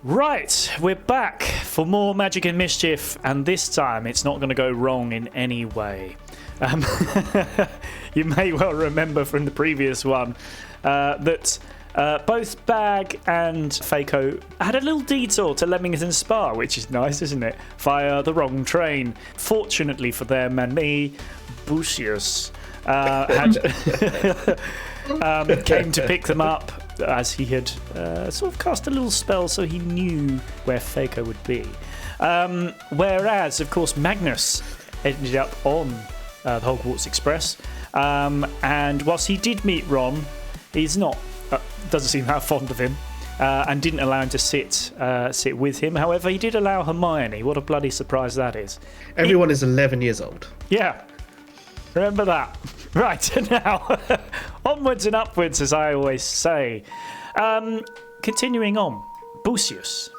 Right, we're back for more Magic and Mischief, and this time it's not going to go wrong in any way. You may well remember from the previous one that both Bag and Faco had a little detour to Leamington Spa, which is nice, isn't it? Via the wrong train. Fortunately for them and me, Bucius came to pick them up, as he had sort of cast a little spell so he knew where Faco would be. Whereas, of course, Magnus ended up on the Hogwarts Express. And whilst he did meet Ron, he's not, doesn't seem that fond of him, and didn't allow him to sit with him. However, he did allow Hermione. What a bloody surprise that is. Everyone is 11 years old. Yeah. Remember that. Right, now, onwards and upwards, as I always say. Continuing on, Bucius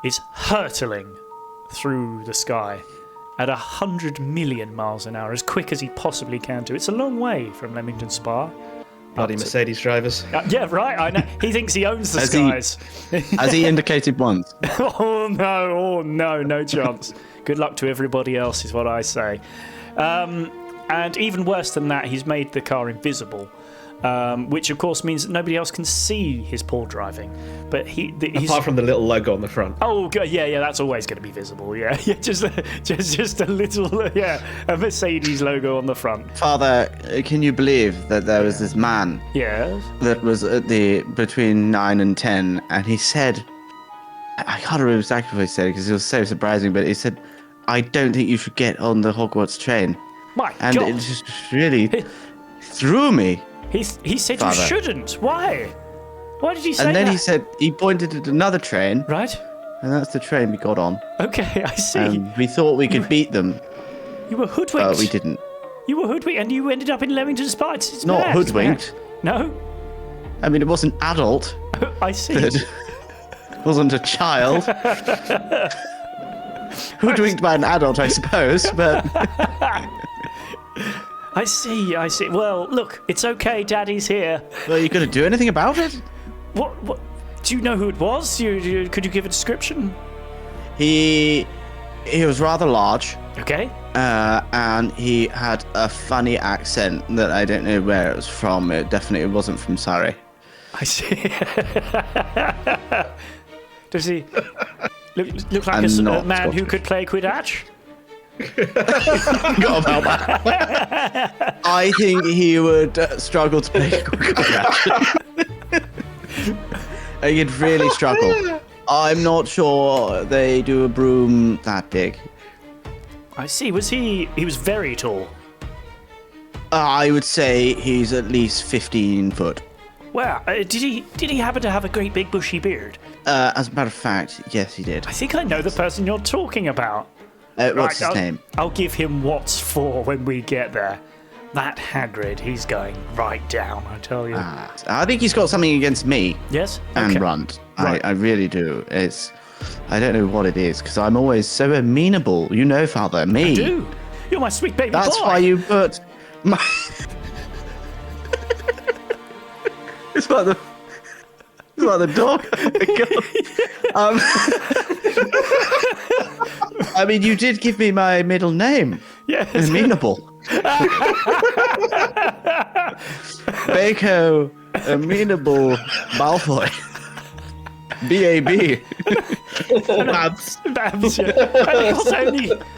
is hurtling through the sky at 100 million miles an hour, as quick as he possibly can do. It's a long way from Leamington Spa. Bloody Mercedes drivers. Yeah, right, I know. He thinks he owns the skies. As he indicated once. Oh, no chance. Good luck to everybody else, is what I say. And even worse than that, he's made the car invisible, which of course means that nobody else can see his poor driving. But he's apart from the little logo on the front. Oh, yeah, that's always going to be visible. Yeah, just a little, a Mercedes logo on the front. Father, can you believe that there was this man? Yes. That was at between 9 and 10, and he said, I can't remember exactly what he said because it was so surprising, but he said, "I don't think you should get on the Hogwarts train." My and God. It just really threw me. He said Father. You shouldn't. Why? Why did he say that? And then he said he pointed at another train. Right. And that's the train we got on. Okay, I see. We thought we could beat them. You were hoodwinked. But we didn't. You were hoodwinked, and you ended up in Leamington Spa. It's not mad, hoodwinked. No. I mean, it wasn't adult. I see. It wasn't a child. Hoodwinked by an adult, I suppose, but... I see. Well, look, it's okay, Daddy's here. Well, you couldn't do anything about it? What? Do you know who it was? Could you give a description? He was rather large. Okay. And he had a funny accent that I don't know where it was from. It definitely wasn't from Surrey. I see. Does he look like a man Scottish who could play Quidditch? Forgot about that. I think he would struggle to play Quidditch. He'd really struggle. I'm not sure they do a broom that big. I see. He was very tall. I would say he's at least 15 foot. Wow. Did he happen to have a great big bushy beard? As a matter of fact, yes, he did. I think I know the person you're talking about. What's his name? I'll give him what's for when we get there. That Hagrid, he's going right down, I tell you. I think he's got something against me. Yes? And okay. Runt. Right. I really do. I don't know what it is, because I'm always so amenable. You know, Father, me. I do. You're my sweet baby That's boy. why you put my... It's like the dog. Oh my God. I mean, you did give me my middle name. Yes. Amenable. Baco Amenable Malfoy. B.A.B. Babs. Babs, yeah. And of course, I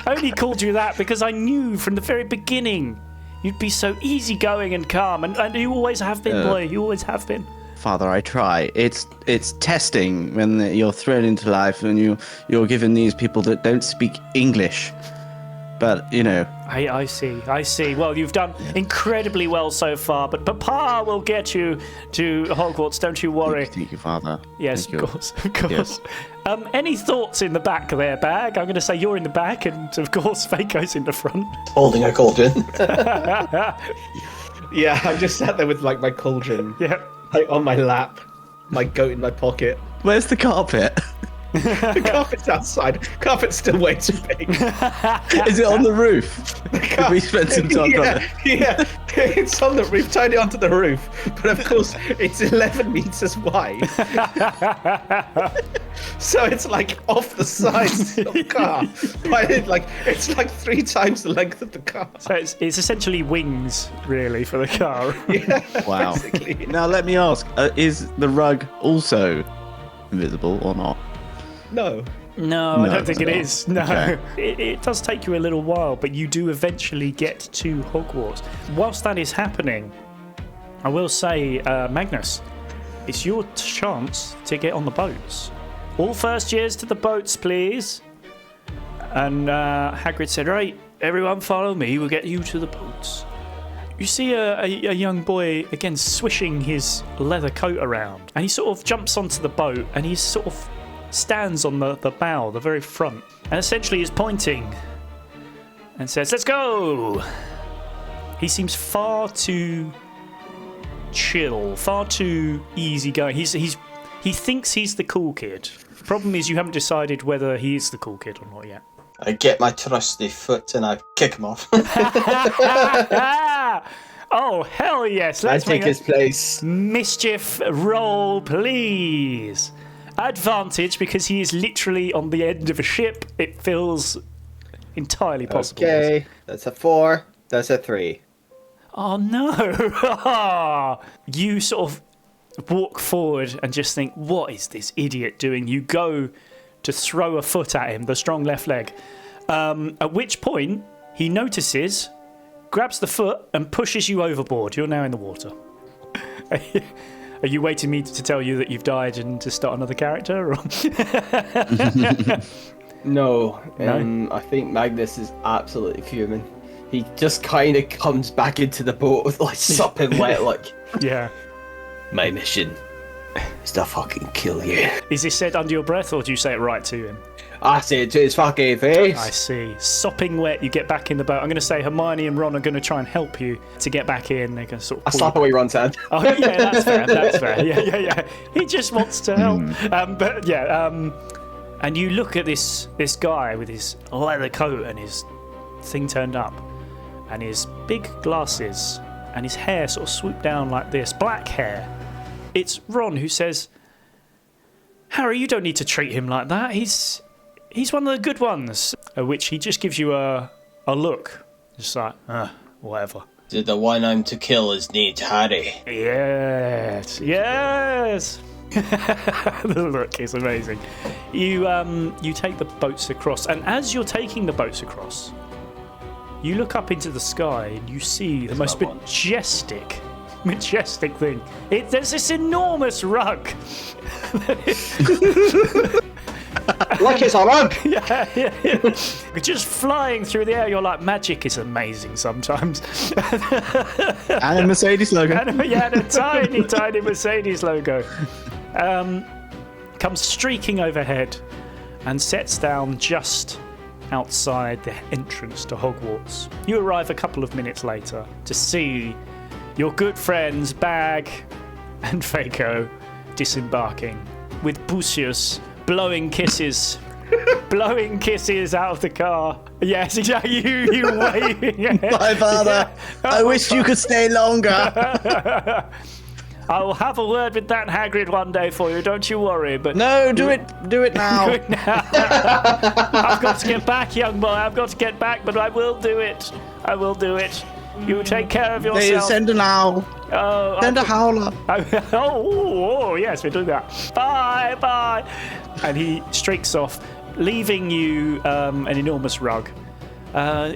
only called you that because I knew from the very beginning you'd be so easygoing and calm, and you always have been, boy. You always have been. Father, I try. It's testing when you're thrown into life and you're given these people that don't speak English. But, you know... I see. Well, you've done incredibly well so far, but Papa will get you to Hogwarts, don't you worry. Thank you, Father. Yes, Thank of course. Yes. Any thoughts in the back there, Bag? I'm going to say you're in the back, and of course, Faco's in the front. Holding a cauldron. Yeah, I'm just sat there with like my cauldron, like on my lap, my goat in my pocket. Where's the carpet? The carpet's outside. Carpet's still way too big. Is it on the roof? Could we spend some time on it? Yeah, it's on the roof. Tied it onto the roof, but of course it's 11 meters wide. So it's like off the sides of the car. But it's like 3 times the length of the car. So it's essentially wings, really, for the car. Yeah, Wow. basically. Now let me ask: is the rug also invisible or not? No. No, I don't think it is. No. Okay. It does take you a little while, but you do eventually get to Hogwarts. Whilst that is happening, I will say, Magnus, it's your chance to get on the boats. All first years to the boats, please. And Hagrid said, right, everyone follow me, we'll get you to the boats. You see a young boy, again, swishing his leather coat around. And he sort of jumps onto the boat, and he sort of stands on the bow, the very front, and essentially is pointing and says, let's go! He seems far too chill, far too easygoing. He thinks he's the cool kid. The problem is you haven't decided whether he is the cool kid or not yet. I get my trusty foot and I kick him off. Oh, hell yes. I Let's take make his place. Mischief roll, please. Advantage because he is literally on the end of a ship. It feels entirely possible. Okay, that's a 4. That's a 3. Oh no! You sort of walk forward and just think, what is this idiot doing? You go to throw a foot at him, the strong left leg. At which point, he notices, grabs the foot and pushes you overboard. You're now in the water. Are you waiting me to tell you that you've died and to start another character? Or? No, I think Magnus is absolutely fuming. He just kind of comes back into the boat with like sopping wet, like, Yeah. my mission is to fucking kill you. Is this said under your breath or do you say it right to him? I say it to his fucking face. I see. Sopping wet, you get back in the boat. I'm going to say Hermione and Ron are going to try and help you to get back in. They're going to sort of I slap away Ron's hand. Oh, yeah, that's fair. That's fair. Yeah. He just wants to help. And you look at this guy with his leather coat and his thing turned up and his big glasses and his hair sort of swooped down like this, black hair. It's Ron who says, Harry, you don't need to treat him like that. He's one of the good ones. At which he just gives you a look. Just like, whatever. Did the one I'm to kill is named Harry? Yes. The look is amazing. You take the boats across, and as you're taking the boats across, you look up into the sky and you see the most majestic thing. There's this enormous rug. Like it's a rug! Yeah. Just flying through the air, you're like, magic is amazing sometimes. And a Mercedes logo. And a tiny Mercedes logo. Comes streaking overhead and sets down just outside the entrance to Hogwarts. You arrive a couple of minutes later to see your good friends Bag and Faco disembarking with Bucius blowing kisses out of the car. Yes, exactly. You waving at him. My father, I wish you could stay longer. I will have a word with that Hagrid one day for you, don't you worry. But No, do it now. Do it now. I've got to get back, young boy. I've got to get back, but I will do it. You take care of yourself. Send an owl. Send a howler. Oh, yes, we're doing that. Bye. And he streaks off, leaving you an enormous rug.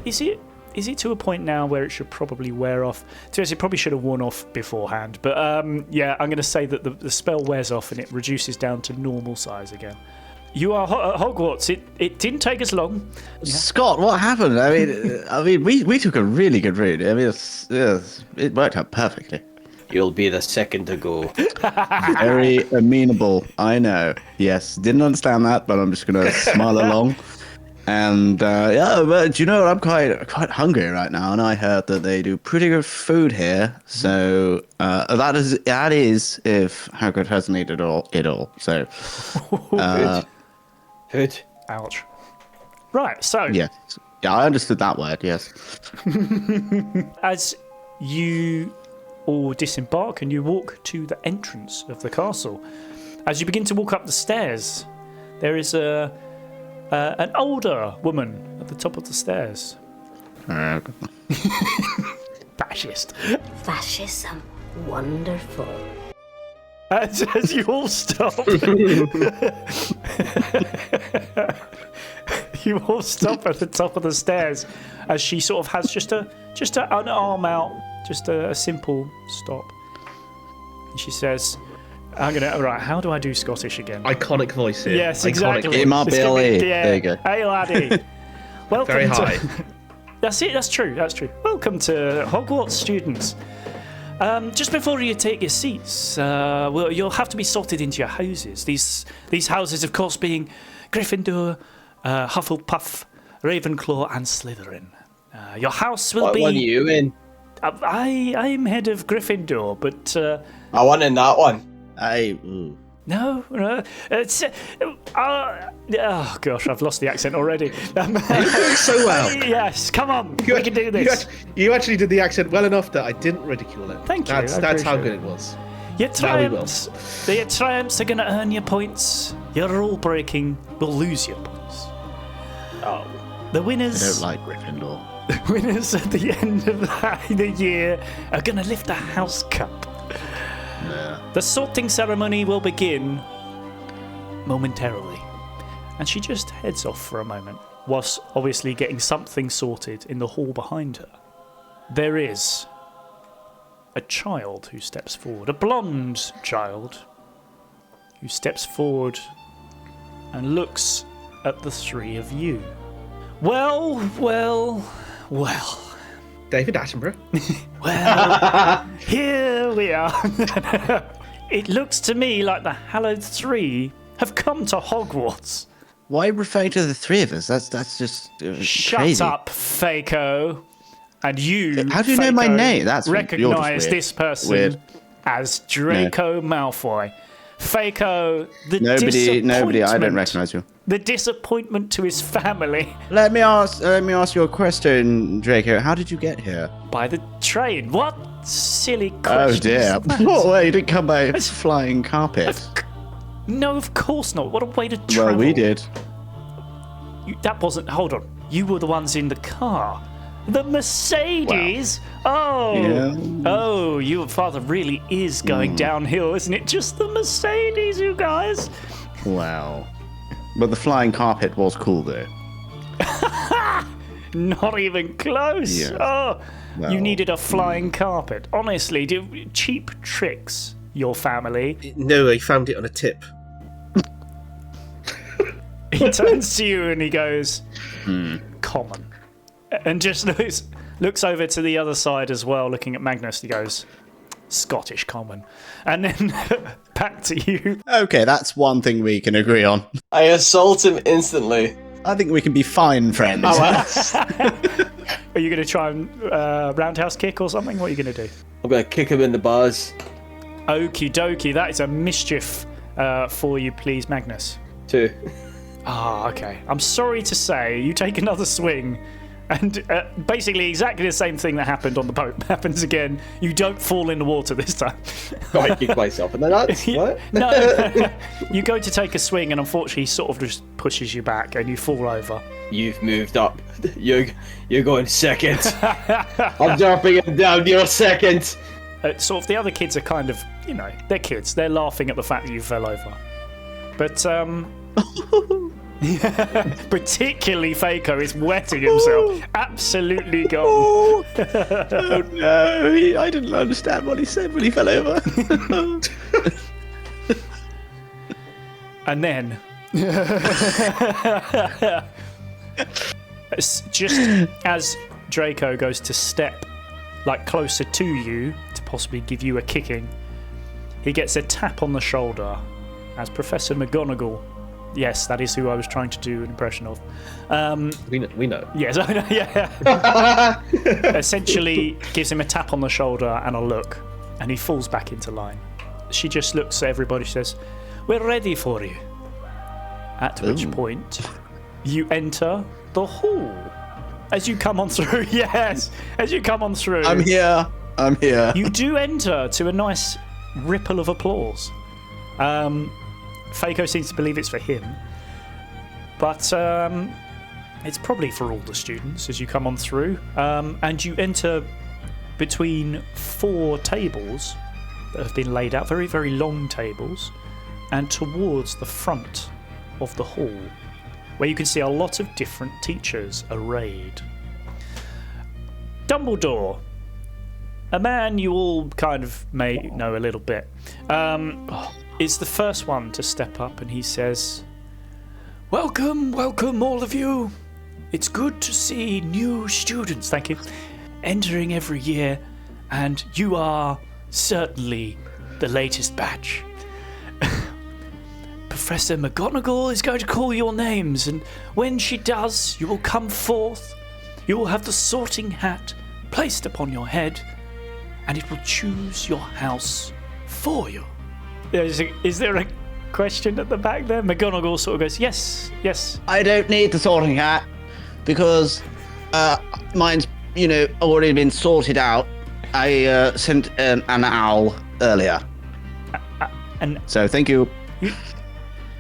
Is it to a point now where it should probably wear off? To be honest, it probably should have worn off beforehand. But yeah, I'm going to say that the spell wears off and it reduces down to normal size again. You are at Hogwarts. It didn't take us long. Scott, what happened? I mean, we took a really good route. I mean, it worked out perfectly. You'll be the second to go. Very amenable, I know. Yes, didn't understand that, but I'm just gonna smile along. And but you know what? I'm quite hungry right now, and I heard that they do pretty good food here. So that is if Hagrid hasn't eaten it all. So Food. Ouch. Right. So yeah, I understood that word. Yes. as you all disembark and you walk to the entrance of the castle, as you begin to walk up the stairs, there is an older woman at the top of the stairs. Fascist. Fascism. Wonderful. As you all stop. You all stop at the top of the stairs as she sort of has just an arm out, just a simple stop. And she says, right, how do I do Scottish again? Iconic voice here. Yes, Iconic exactly. It might be It's gonna LA. yeah. There you go. Hey, laddie. Welcome Very to... high. That's it, that's true. Welcome to Hogwarts, students. Just before you take your seats, well, you'll have to be sorted into your houses. These houses, of course, being Gryffindor, Hufflepuff, Ravenclaw, and Slytherin. Your house will What be... one are you in? I'm head of Gryffindor, but... I won in that one. No, it's... oh, gosh, I've lost the accent already. You're doing so well. Yes, come on, we can do this. You actually did the accent well enough that I didn't ridicule it. Thank you, I That's how appreciate good it was. Your Now we will. triumphs are going to earn you points. Your rule breaking will lose you points. Oh, The I winners... don't like Gryffindor. The winners at the end of the year are going to lift a house cup. Yeah. The sorting ceremony will begin momentarily. And she just heads off for a moment, whilst obviously getting something sorted in the hall behind her. There is a child who steps forward, a blonde child who steps forward and looks at the three of you. Well. David Attenborough. Well, here we are. It looks to me like the Hallowed Three have come to Hogwarts. Why refer to the three of us? That's just Shut crazy. up, Fako. And you, How do you know my Fako, name? That's you're just recognise weird. this person Weird. as Draco Malfoy. Fako, the Nobody. I don't disappointment- recognise you. The disappointment to his family Let me ask you a question, Draco. How did you get here? by the train. What silly Oh question dear. is that? What way? You didn't come by flying carpet. No, of course not. What a way to travel. Well, we did. That wasn't. Hold on. You were the ones in the car. The Mercedes. Oh. Yeah. Oh, your father really is going downhill, isn't it? Just the Mercedes, you guys. Wow. But the flying carpet was cool, though. Not even close. Yeah. Oh, Well, you needed a flying carpet. Honestly, cheap tricks, your family. No, he found it on a tip. He turns to you and he goes, common. And just looks over to the other side as well, looking at Magnus. He goes, Scottish common. And then back to you. Okay, that's one thing we can agree on. I assault him instantly. I think we can be fine friends. Are you going to try and roundhouse kick or something? What are you going to do? I'm gonna kick him in the bars. Okie dokie. That is a mischief for you, please, Magnus. 2. Ah, okay. I'm sorry to say, you take another swing, and basically exactly the same thing that happened on the boat happens again. You don't fall in the water this time. I kick myself in the nuts. What? No, you go to take a swing, and unfortunately, he sort of just pushes you back, and you fall over. You've moved up. You're going second. I'm dropping him down. You're second. Sort of the other kids are kind of, they're kids. They're laughing at the fact that you fell over. But, particularly Fako is wetting himself. Absolutely gone. Oh no, I didn't understand what he said when he fell over. And then, just as Draco goes to step closer to you to possibly give you a kicking, he gets a tap on the shoulder as Professor McGonagall, yes, that is who I was trying to do an impression of. We know. Yes, I know, yeah. Essentially gives him a tap on the shoulder and a look, and he falls back into line. She just looks at everybody, says, "We're ready for you." At which point, you enter the hall. As you come on through, yes, as you come on through. I'm here. You do enter to a nice ripple of applause. Fako seems to believe it's for him. but it's probably for all the students as you come on through, and you enter between 4 tables that have been laid out, very, very long tables, and towards the front of the hall, where you can see a lot of different teachers arrayed. Dumbledore, a man you all kind of may know a little bit, is the first one to step up, and he says, "Welcome, welcome all of you. It's good to see new students, thank you, entering every year, and you are certainly the latest batch. Professor McGonagall is going to call your names, and when she does, you will come forth. You will have the sorting hat placed upon your head, and it will choose your house for you." Is there a question at the back there? McGonagall sort of goes, yes. I don't need the sorting hat because mine's, already been sorted out. I sent an owl earlier. So thank you.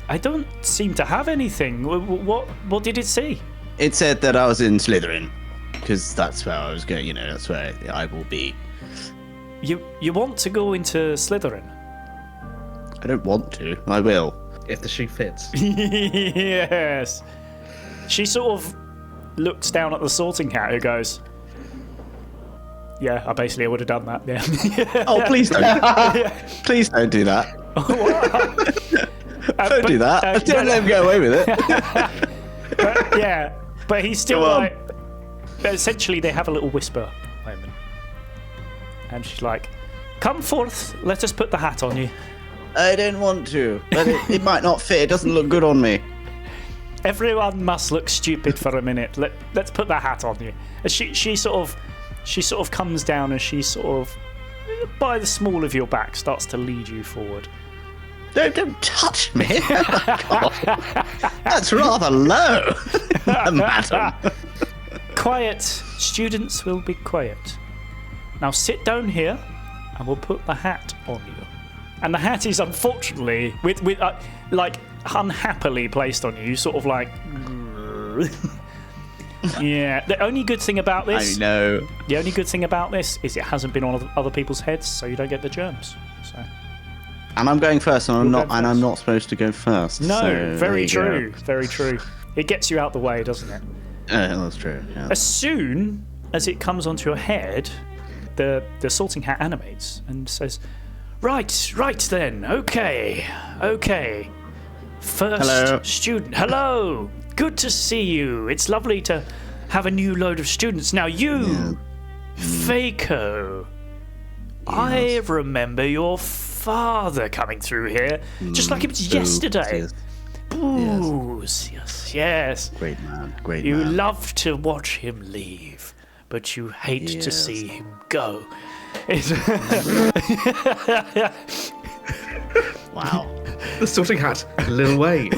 I don't seem to have anything. What did it say? It said that I was in Slytherin because that's where I was going. That's where I will be. You want to go into Slytherin? I don't want to. I will. If the shoe fits. Yes. She sort of looks down at the sorting hat who goes, "Yeah, I basically would have done that, yeah." Oh, please don't. Please don't do that. Don't do that. Don't let him get away with it. But he's still like... Essentially, they have a little whisper moment. And she's like, "Come forth, let us put the hat on you." I don't want to, but it might not fit. It doesn't look good on me. Everyone must look stupid for a minute. Let's put the hat on you. She sort of comes down and she sort of, by the small of your back, starts to lead you forward. Don't touch me. Oh, God. That's rather low, madam. Quiet. Students will be quiet. Now sit down here and we'll put the hat on you. And the hat is unfortunately, with like unhappily placed on you, sort of like... Yeah, the only good thing about this... I know. The only good thing about this is it hasn't been on other people's heads, so you don't get the germs. So. And I'm going first, and I'm not supposed to go first. No, so very true, very true. It gets you out the way, doesn't it? That's true. Yeah. As soon as it comes onto your head, the sorting hat animates and says, Right then, okay. First Hello. student, hello, good to see you. It's lovely to have a new load of students. Now you, Faco, I remember your father coming through here, just like it was yesterday. Yes. Booze, yes. Great man, great You man. love to watch him leave, but you hate to see him go. Wow. The sorting hat, Lil Wayne.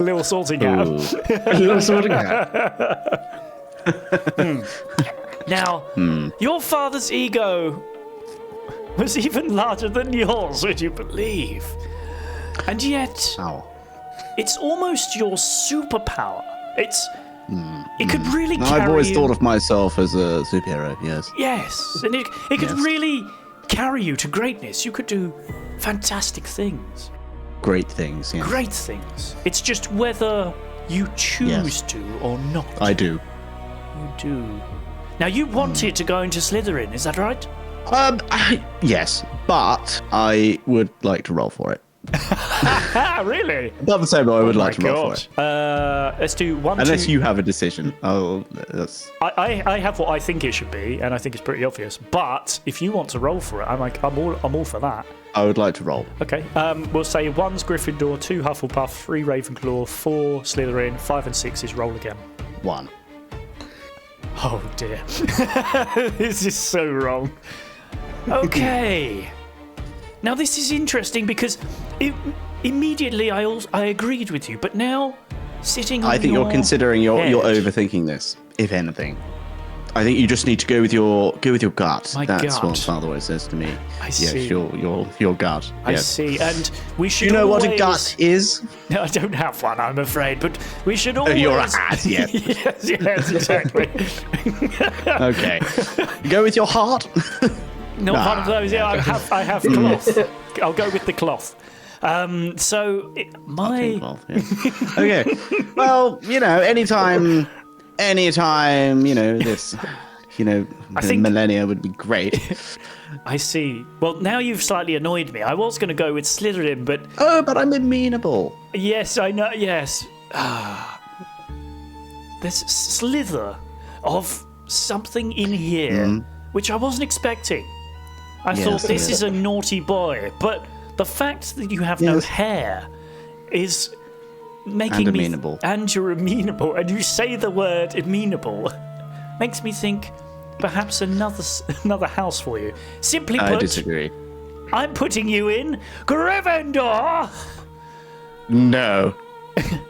Little sorting hat. Little sorting hat. Now, your father's ego was even larger than yours, would you believe? And yet, it's almost your superpower. It could really carry I've always you. thought of myself as a superhero, yes. Yes, and it could really carry you to greatness. You could do fantastic things. Great things, yes. Great things. It's just whether you choose to or not. I do. You do. Now, you wanted to go into Slytherin, is that right? Yes, but I would like to roll for it. Really? Not the same, but I would like to roll for it. Let's do one. Unless two... you have a decision. Oh, that's... I have what I think it should be, and I think it's pretty obvious. But if you want to roll for it, I'm all for that. I would like to roll. Okay. We'll say 1's Gryffindor, 2 Hufflepuff, 3 Ravenclaw, 4 Slytherin, 5 and 6 is roll again. 1. Oh dear. This is so wrong. Okay. Now this is interesting because immediately I agreed with you, but now sitting on I think you're considering you're head, overthinking this, if anything. I think you just need to go with your gut. My That's gut. what Father always says to me. I Yes, see. your gut. I Yes. see. And we should Do you know what a always- gut is? No, I don't have one, I'm afraid, but we should always... You're a hat, yes. yes, exactly. Okay. Go with your heart. Not one of those. Yeah, I have cloth. I'll go with the cloth. My... Well, yeah. Okay. Well, anytime, this, I think- millennia would be great. I see. Well, now you've slightly annoyed me. I was going to go with Slytherin, but Oh, but I'm amenable. yes, I know. Yes. There's slither of something in here, which I wasn't expecting. I thought Yes, this yes. is a naughty boy, but the fact that you have no Yes. hair is making And me. amenable. And you're amenable, and you say the word amenable, makes me think perhaps another house for you. Simply I put, disagree. I'm putting you in Gryffindor. No.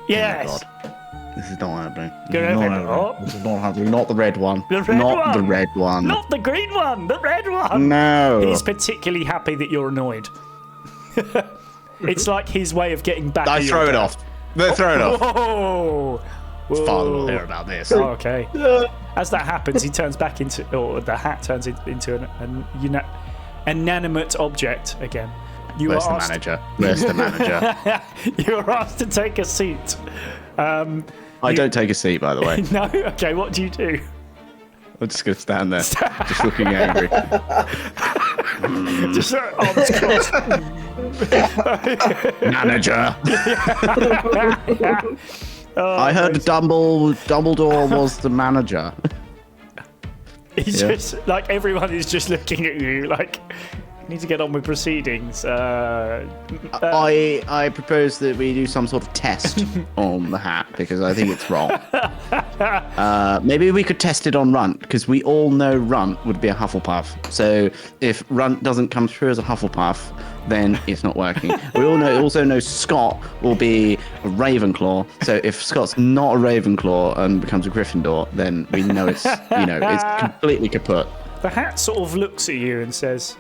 Yes. God. This is not happening. Gryffindor. This is not happening. Not the red one. The red not one. the red one. Not the green one, the red one. No. He's particularly happy that you're annoyed. It's like his way of getting back I at throw your it dad. off. They throw it off. Whoa. Whoa. Father will hear about this. Oh, okay. As that happens, he turns back into, or the hat turns into an inanimate object again. You Where's are the asked, manager? Where's the manager? You are asked to take a seat. I don't take a seat, by the way. No? Okay, what do you do? I'm just going to stand there, just looking angry. Just arms crossed. Manager! I heard Dumbledore was the manager. He's Yeah. just like everyone is just looking at you like you need to get on with proceedings. I propose that we do some sort of test on the hat because I think it's wrong. Maybe we could test it on Runt because we all know Runt would be a Hufflepuff. So if Runt doesn't come through as a Hufflepuff, then it's not working. We also know Scott will be a Ravenclaw. So if Scott's not a Ravenclaw and becomes a Gryffindor, then we know it's it's completely kaput. The hat sort of looks at you and says,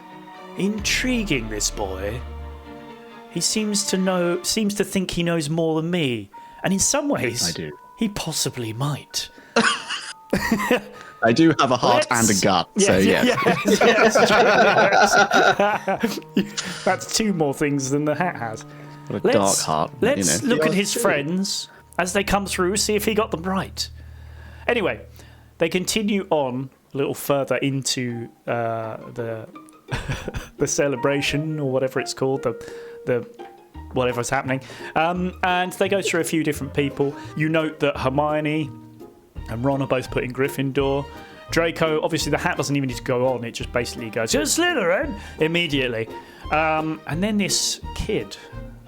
"Intriguing, this boy. He seems to think he knows more than me, and in some ways, I do. He possibly might." I do have a heart and a gut, so yes. Yes. That's two more things than the hat has. What a dark heart. Let's look Yeah, at his true. friends as they come through, see if he got them right. Anyway, they continue on a little further into the the celebration or whatever it's called, the whatever's happening, and they go through a few different people. You note that Hermione and Ron are both put in Gryffindor. Draco, obviously the hat doesn't even need to go on, it just basically goes, "You're Slytherin!" immediately. And then this kid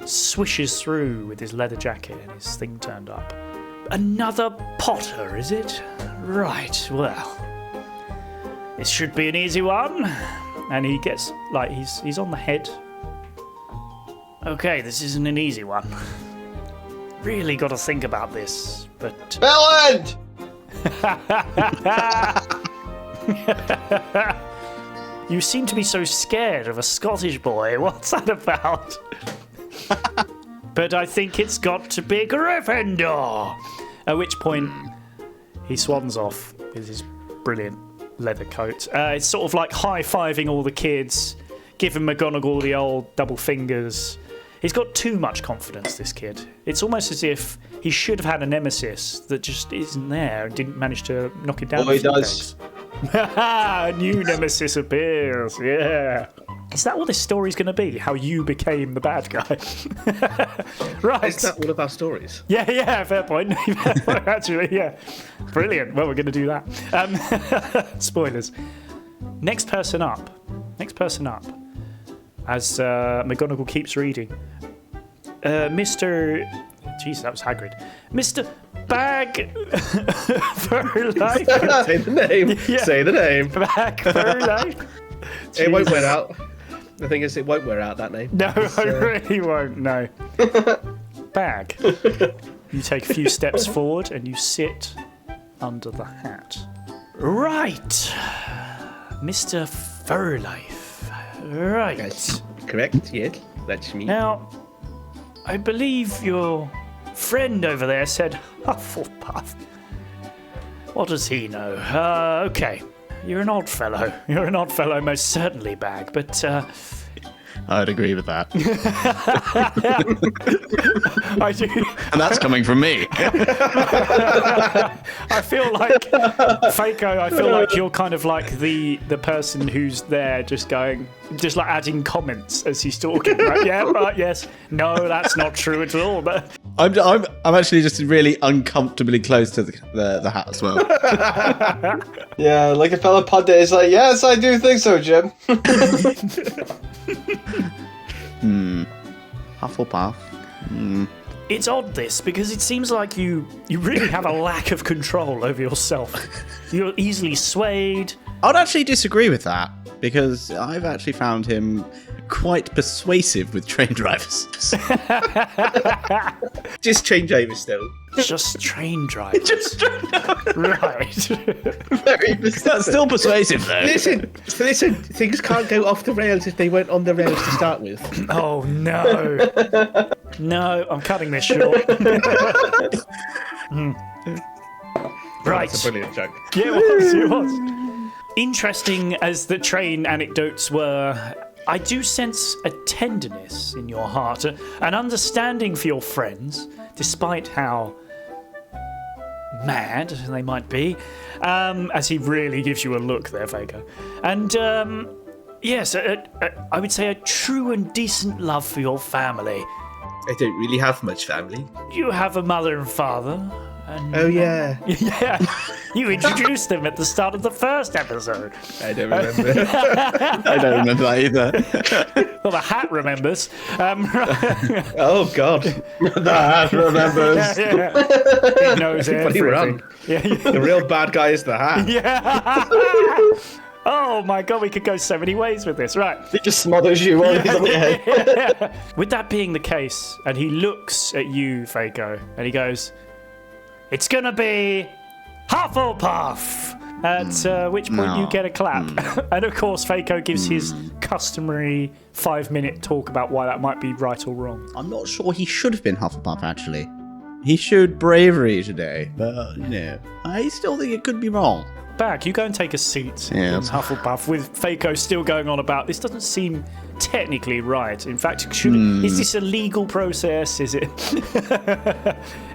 swishes through with his leather jacket and his thing turned up. "Another Potter, is it? Right, well, this should be an easy one." And he gets, like, he's on the head. "Okay, this isn't an easy one. Really got to think about this, but..." Villain! "You seem to be so scared of a Scottish boy. What's that about?" "But I think it's got to be Gryffindor." At which point, he swans off with his brilliant leather coat. It's sort of like high-fiving all the kids, giving McGonagall the old double fingers. He's got too much confidence, this kid. It's almost as if he should have had a nemesis that just isn't there and didn't manage to knock him down. Oh, he does. A new nemesis appears, yeah. Is that what this story's going to be? How you became the bad guy? Right. Is that all of our stories? Yeah, fair point. Actually, yeah. Brilliant. Well, we're going to do that. Spoilers. Next person up. As McGonagall keeps reading. Mr... Jeez, that was Hagrid. Mr. Bag for life. Say the name. Yeah. Say the name. Bag for life. It won't Jeez. wear out. The thing is, it won't wear out, that name. No, I really won't, no. Bag. You take a few steps forward and you sit under the hat. Right. Mr. Furlife. Right. Yes. Correct, yes. That's me. Now, I believe your friend over there said Hufflepuff. What does he know? Okay. You're an odd fellow. You're an odd fellow, most certainly, Bag, but, I'd agree with that. I do. And that's coming from me. I feel like, Faco, I feel like you're kind of like the person who's there just like adding comments as he's talking. Right? Yeah, right, yes. No, that's not true at all. But I'm actually just really uncomfortably close to the hat as well. Yeah, like a fellow pundit is like, yes, I do think so, Jim. Hufflepuff. it's odd, this, because it seems like you really have a lack of control over yourself. You're easily swayed. I'd actually disagree with that, because I've actually found him quite persuasive with train drivers. Just train drivers still. Just train drivers. Right. Very That's still persuasive, though. Listen, things can't go off the rails if they weren't on the rails to start with. Oh, no. No, I'm cutting this short. Right. That's a brilliant joke. Yeah, it was. Interesting as the train anecdotes were, I do sense a tenderness in your heart, an understanding for your friends, despite how mad they might be, as he really gives you a look there, Faco. And, yes, I would say a true and decent love for your family. I don't really have much family. You have a mother and father. And, Oh, yeah. yeah, you introduced them at the start of the first episode. I don't remember. I don't remember that either. Well, the hat remembers. Oh, God. The hat remembers. Yeah. He knows Everybody everything. run. Yeah. The real bad guy is the hat. Yeah. Oh my God, we could go so many ways with this. Right. He just smothers you on his own head. With that being the case, and he looks at you, Faco, and he goes, "It's gonna be Hufflepuff." At which point you get a clap. And of course, Faco gives his customary 5-minute talk about why that might be right or wrong. I'm not sure he should have been Hufflepuff, actually. He showed bravery today, but, I still think it could be wrong. Bag, you go and take a seat in Yes. Hufflepuff with Faco still going on about this doesn't seem technically right. In fact, is this a legal process? Is it?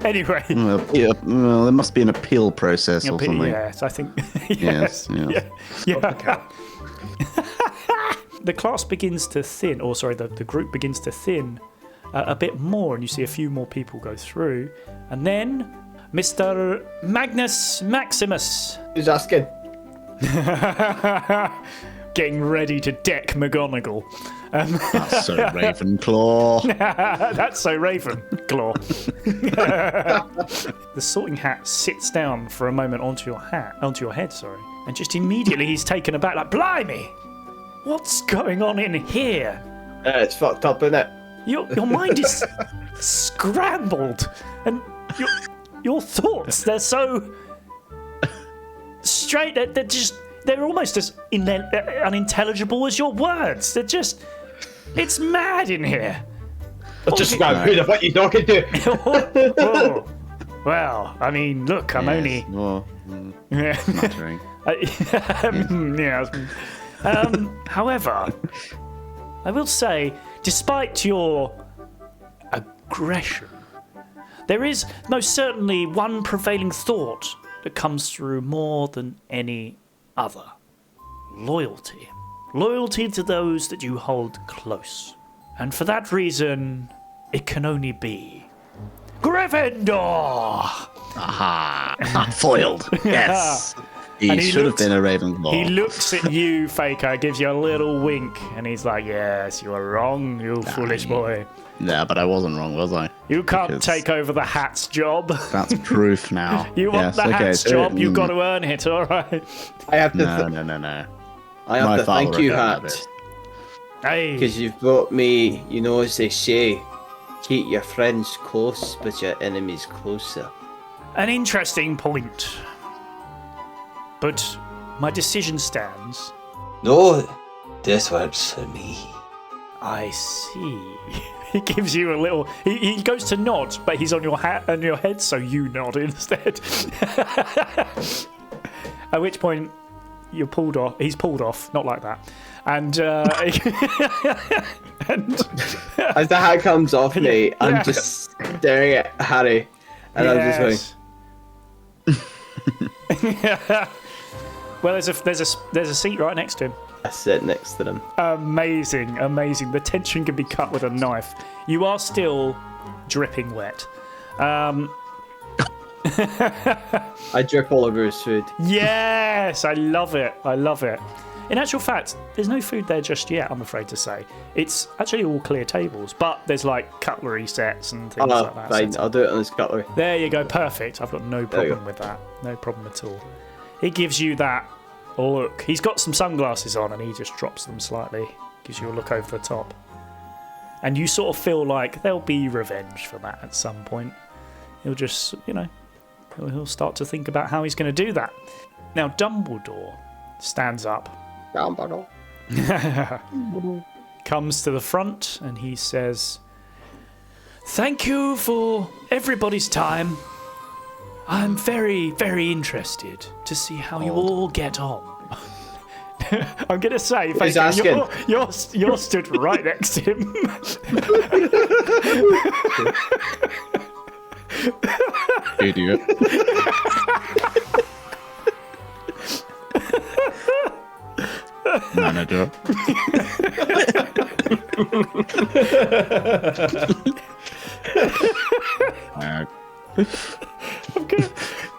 Anyway. Well, there must be an appeal process or something. Yes, I think. Yes. Yeah. The class begins to thin, the group begins to thin a bit more, and you see a few more people go through. And then Mr. Magnus Maximus. Who's asking? Getting ready to deck McGonagall. That's so Ravenclaw. That's so Ravenclaw. The Sorting Hat sits down for a moment onto your head, and just immediately he's taken aback, like, blimey, what's going on in here? It's fucked up, isn't it? Your mind is scrambled, and your thoughts, they're so straight, they're almost as unintelligible as your words. It's mad in here. Just about who the fuck you talking to? Oh. Well, I mean, look, I'm only... Well, Yeah. flattering. However, I will say, despite your aggression, there is most certainly one prevailing thought that comes through more than any other. Loyalty. Loyalty to those that you hold close. And for that reason, it can only be Gryffindor! Aha! Foiled. Yes. And He should have been a Ravenclaw. He looks at you, Faker, gives you a little wink, and he's like, yes, you are wrong, you foolish boy. Yeah, but I wasn't wrong, was I? You can't Because take over the hat's job. That's proof now. You want Yes, the okay, hat's so- job, you've got to earn it, alright? I have to. No. I have My to father thank you, would have Hat, it. Hey, because you've brought me. You know, as they say, keep your friends close, but your enemies closer. an interesting point. but my decision stands. No, this works for me. I see. He gives you a little. He goes to nod, but he's on your head, so you nod instead. At which point, you're pulled off. He's pulled off, not like that. And as the hat comes off me, I'm just staring at Harry, and I'm just going. Well, there's a seat right next to him. I sit next to them. Amazing. The tension can be cut with a knife. You are still dripping wet. I drip all over his food. Yes, I love it. In actual fact, there's no food there just yet, I'm afraid to say. It's actually all clear tables, but there's like cutlery sets and things like that. Fine, I'll do it on his cutlery. There you go, perfect. I've got no problem with that. No problem at all. He gives you that look. He's got some sunglasses on and he just drops them slightly. Gives you a look over the top. And you sort of feel like there'll be revenge for that at some point. He'll just, he'll start to think about how he's going to do that. Now, Dumbledore stands up. Dumbledore. Comes to the front and he says, "Thank you for everybody's time. I'm very, very interested to see how you all get on." I'm going to say, you're stood right next to him. Idiot. Manager.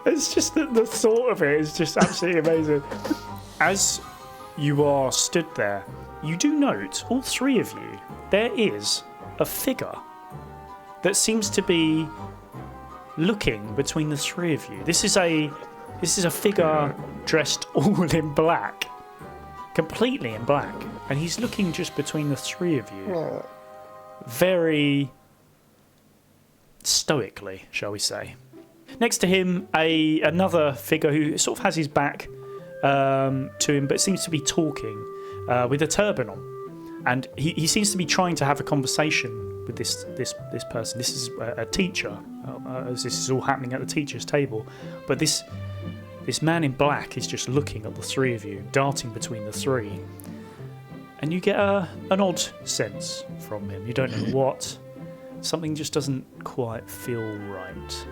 It's just the thought of it is just absolutely amazing. As you are stood there, you do note, all three of you, there is a figure that seems to be looking between the three of you. This is a figure dressed all in black, completely in black, and he's looking just between the three of you, very stoically, shall we say. Next to him, another figure who sort of has his back to him, but seems to be talking with a turban on, and he seems to be trying to have a conversation with this person. This is a teacher, as this is all happening at the teacher's table. But this man in black is just looking at the three of you, darting between the three, and you get an odd sense from him. You don't know what. Something just doesn't quite feel right.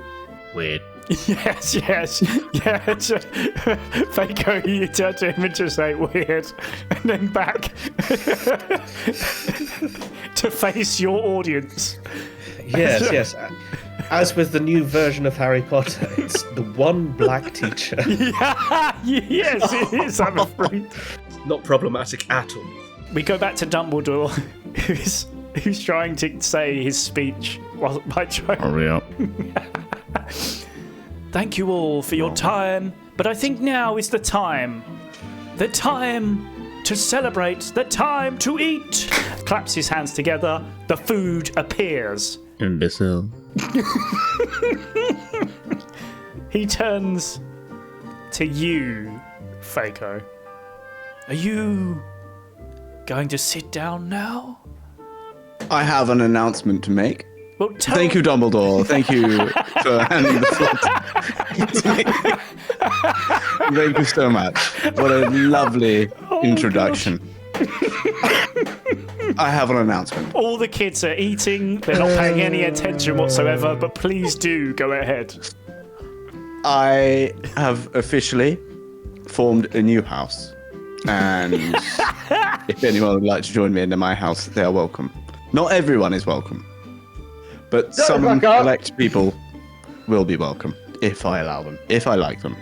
Weird. Yes. Faco, you turn to him and just say weird, and then back to face your audience. Yes. As with the new version of Harry Potter, it's the one black teacher. Yes, it is, I'm afraid. Not problematic at all. We go back to Dumbledore, who's trying to say his speech by trying. Hurry up. Thank you all for your time, but I think now is the time to celebrate, the time to eat. Claps his hands together, the food appears. Imbecile. He turns to you, Faco. Are you going to sit down now? I have an announcement to make. Well, Thank you, Dumbledore. Thank you for handing the floor. Thank you so much. What a lovely introduction. I have an announcement. All the kids are eating. They're not paying any attention whatsoever, but please do go ahead. I have officially formed a new house. And if anyone would like to join me in my house, they are welcome. Not everyone is welcome. But some select people will be welcome, if I allow them, if I like them.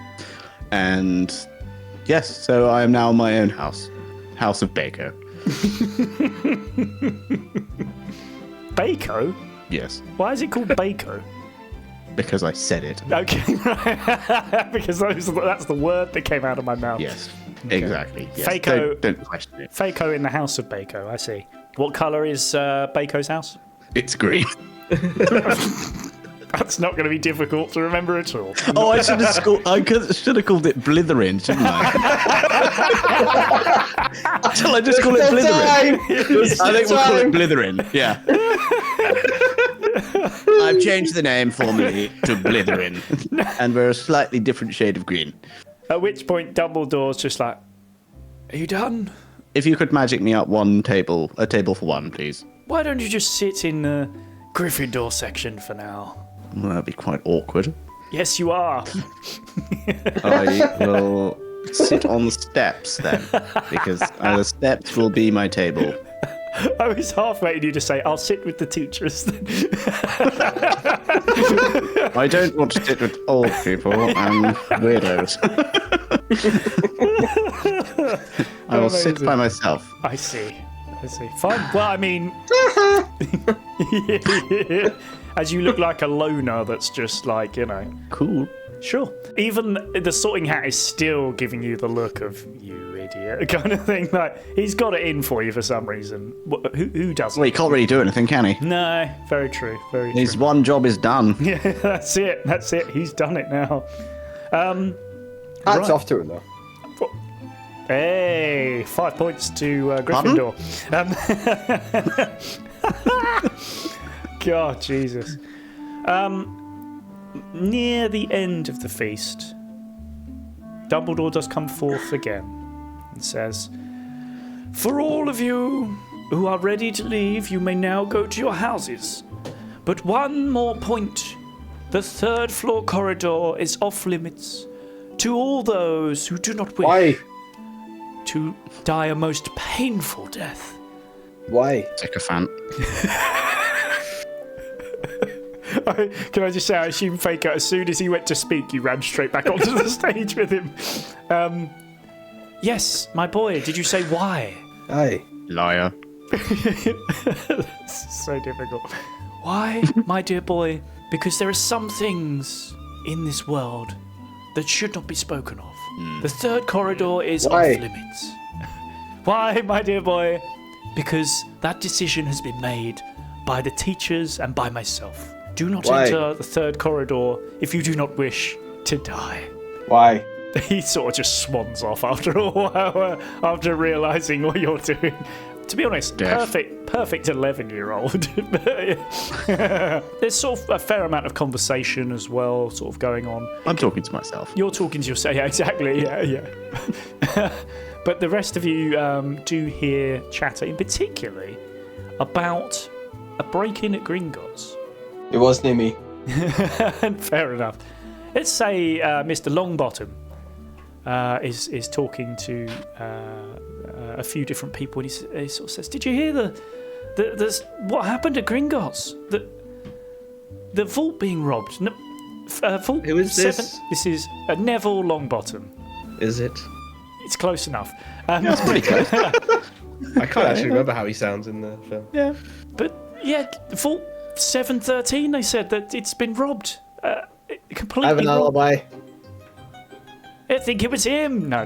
And yes, so I am now my own house. House of Baco. Baco? Yes. Why is it called Baco? Because I said it. Okay, right. Because that's the word that came out of my mouth. Yes, exactly. Yes. Faco, don't question it. Faco in the House of Baco, I see. What colour is Baco's house? It's green. That's not going to be difficult to remember at all. Oh, I should have called it Blithering, shouldn't I? Shall I just call it Blithering? I think we'll call it Blithering. Yeah. I've changed the name formally to Blithering, and we're a slightly different shade of green. At which point, Dumbledore's just like, "Are you done? If you could magic me up a table for one, please. Why don't you just sit in the Gryffindor section for now?" Well, that'd be quite awkward. Yes, you are. I will sit on the steps then, because the steps will be my table. I was half waiting you to say, "I'll sit with the teachers." I don't want to sit with old people and weirdos. I will sit by myself. I see. Fine. Well, I mean, as you look like a loner that's just like, Cool. Sure. Even the Sorting Hat is still giving you the look of, "You idiot," kind of thing. Like, he's got it in for you for some reason. Who doesn't? Well, he can't really do anything, can he? No, very true. Very His true. one job is done. Yeah, that's it. He's done it now. Hats Right. off to him, though. Hey, 5 points to Gryffindor. God, Jesus. Near the end of the feast, Dumbledore does come forth again and says, "For all of you who are ready to leave, you may now go to your houses. But one more point. The 3rd floor corridor is off limits to all those who do not wish Why? to die a most painful death." Why? Sycophant. Can I just say, I assume Faker, as soon as he went to speak, you ran straight back onto the stage with him. Yes, my boy, did you say why? Aye. Liar. This is so difficult. Why, my dear boy? Because there are some things in this world that should not be spoken of. The 3rd corridor is Why? off limits. Why, my dear boy? Because that decision has been made by the teachers and by myself. Do not Why? enter the 3rd corridor if you do not wish to die. Why? He sort of just swans off after a while, after realising what you're doing. To be honest, Death. perfect 11-year-old. There's sort of a fair amount of conversation as well, sort of going on. I'm talking to myself. You're talking to yourself, yeah, exactly, yeah. But the rest of you do hear chatter, in particularly about a break-in at Gringotts. It wasn't me. Fair enough. Let's say Mr. Longbottom is talking to a few different people, and he sort of says, "Did you hear the what happened at Gringotts? The vault being robbed. Vault Who is this? 7. This is Neville Longbottom. Is it? It's close enough. That's pretty close. I can't actually remember how he sounds in the film. Yeah, but yeah, Vault 713. They said that it's been robbed. Completely I have an robbed. alibi. I think it was him. No.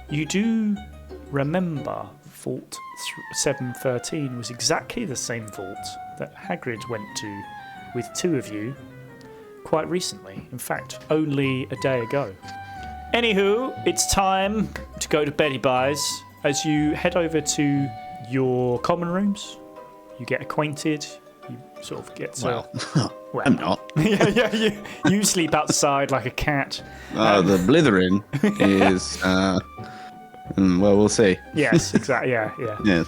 You do remember Vault 713 was exactly the same vault that Hagrid went to with 2 of you quite recently. In fact, only a day ago. Anywho, it's time to go to Betty Buys. As you head over to your common rooms, you get acquainted. You sort of get to... Well, I'm not. yeah, you sleep outside like a cat. The blithering is... well, we'll see. Yes, exactly. Yeah. Yes.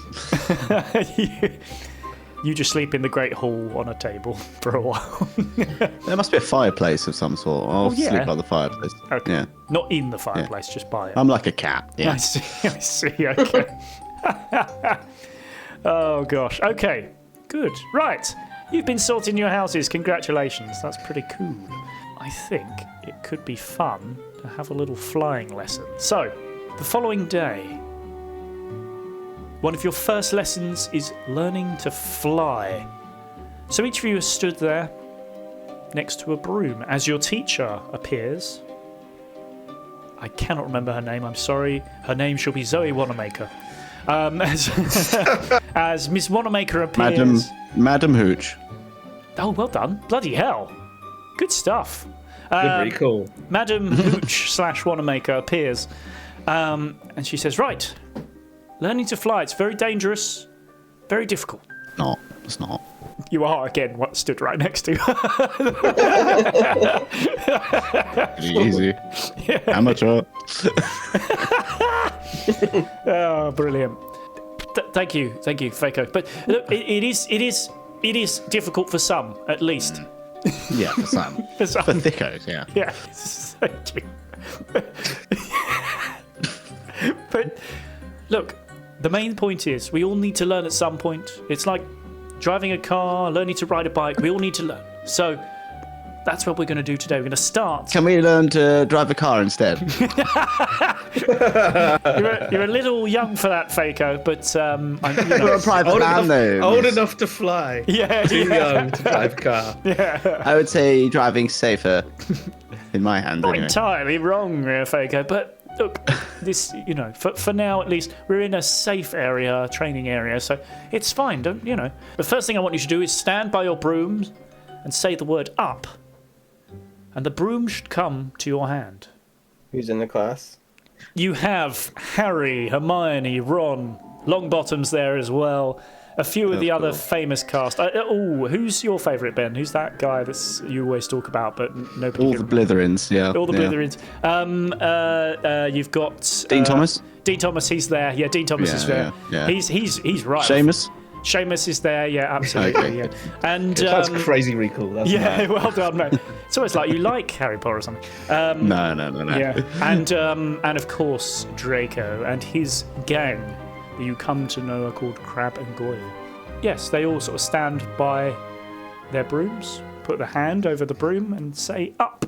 You just sleep in the Great Hall on a table for a while. There must be a fireplace of some sort. I'll yeah. sleep by the fireplace. Okay. Yeah. Not in the fireplace, just by it. I'm like a cat. Yeah. I see. Okay. Oh gosh. Okay. Good. Right. You've been sorting your houses. Congratulations. That's pretty cool. I think it could be fun to have a little flying lesson. So, the following day, one of your first lessons is learning to fly. So each of you has stood there next to a broom as your teacher appears. I cannot remember her name, I'm sorry. Her name shall be Zoe Wanamaker. As Miss Wanamaker appears... Madam Hooch. Oh, well done. Bloody hell. Good stuff. Good recall. Madam Hooch / Wanamaker appears, and she says, right, learning to fly, it's very dangerous, very difficult. No, it's not. You are, again, what stood right next to her. Pretty easy. Amateur. Oh, brilliant. Thank you, Fako. But look, it is difficult for some, at least. Yeah, for some. For some. For thickos, yeah. Yeah, thank you. But look, the main point is we all need to learn at some point. It's like driving a car, learning to ride a bike. We all need to learn. So that's what we're going to do today. We're going to start. Can we learn to drive a car instead? You're a little young for that, Fako, but I'm, We're a private van, though. Old enough to fly. Yeah, Too young to drive a car. Yeah. I would say driving safer in my hands. Not Anyway. entirely wrong, Fako, but look, this, for now at least, we're in a safe area, training area, so it's fine, The first thing I want you to do is stand by your brooms and say the word up, and the broom should come to your hand. Who's in the class? You have Harry, Hermione, Ron, Longbottom's there as well. A few of the other famous cast. Who's your favourite, Ben? Who's that guy that's you always talk about, but nobody? All the Blitherins, yeah. All the yeah. Blitherins. You've got Dean Thomas. Dean Thomas, he's there. Yeah, Dean Thomas is there. Yeah. He's right. Seamus is there. Yeah, absolutely. Okay. Yeah, and That's crazy recall. That's mad. well done, mate. It's almost like you like Harry Potter or something. No. Yeah, and of course Draco and his gang that you come to know are called Crab and Goyle. Yes, they all sort of stand by their brooms, put the hand over the broom and say up,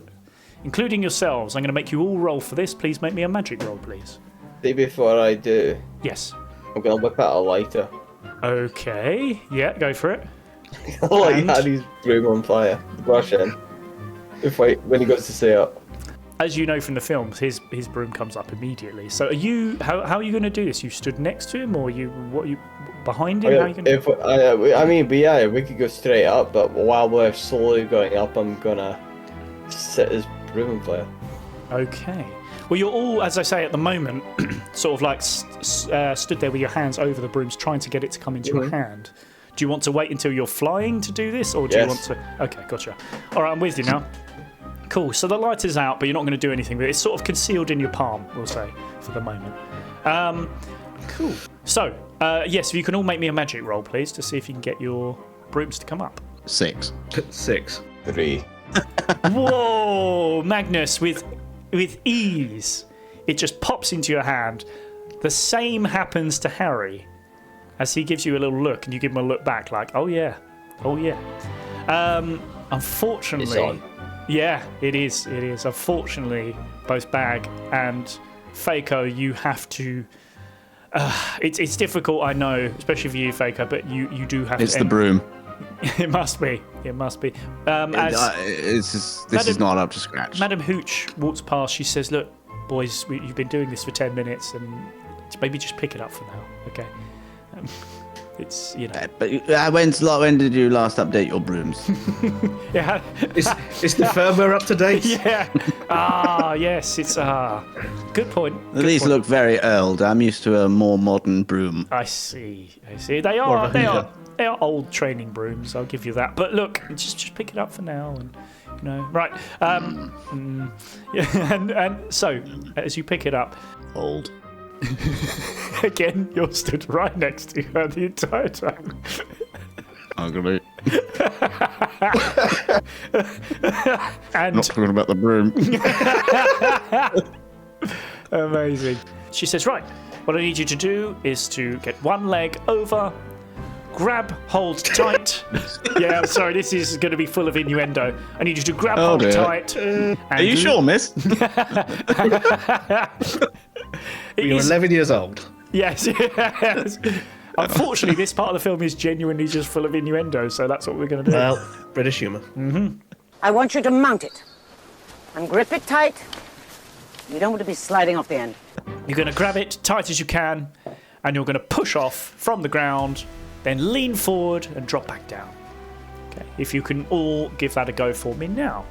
including yourselves. I'm going to make you all roll for this. Please make me a magic roll, please. See, before I do, Yes. I'm going to whip out a lighter. Okay. Yeah, go for it. Like And? Harry's broom on fire. Rush in. When he goes to say up. As you know from the films, his broom comes up immediately. So how are you going to do this? You stood next to him, or you behind him? How are you gonna... We could go straight up, but while we're slowly going up, I'm gonna set his broom on fire. Okay. Well, you're all, as I say, at the moment, sort of like stood there with your hands over the brooms, trying to get it to come into your hand. Do you want to wait until you're flying to do this, or do you want to? Okay, gotcha. All right, I'm with you now. Cool. So the light is out, but you're not going to do anything with it. It's sort of concealed in your palm, we'll say, for the moment. Cool. So, yes, if you can all make me a magic roll, please, to see if you can get your brooms to come up. 6. 6. 3. Whoa, Magnus, with ease, it just pops into your hand. The same happens to Harry, as he gives you a little look, and you give him a look back, like, oh yeah. Unfortunately, It's on. Yeah, it is. Unfortunately, both Bag and Fako, you have to. It's difficult, I know, especially for you, Fako, but you do have to. It's the broom. It must be. This is not up to scratch. Madam Hooch walks past. She says, "Look, boys, you've been doing this for 10 minutes, and maybe just pick it up for now, okay?" It's But when did you last update your brooms? Yeah. Is the firmware up to date? Yeah. Yes. It's good point. These look very old. I'm used to a more modern broom. I see. They are old training brooms. I'll give you that. But look, just pick it up for now, and right. And so as you pick it up, Old. again, you're stood right next to her the entire time. Ugly. And Not talking about the broom. amazing. She says, right, what I need you to do is to get one leg over, grab, hold tight. Yeah, I'm sorry, this is going to be full of innuendo. I need you to grab, hold dear. tight. Are you sure, miss? You're 11 years old. Yes. Unfortunately, this part of the film is genuinely just full of innuendo, so that's what we're going to do. Well, British humour. I want you to mount it and grip it tight. You don't want to be sliding off the end. You're going to grab it tight as you can, and you're going to push off from the ground, then lean forward and drop back down. Okay, if you can all give that a go for me now.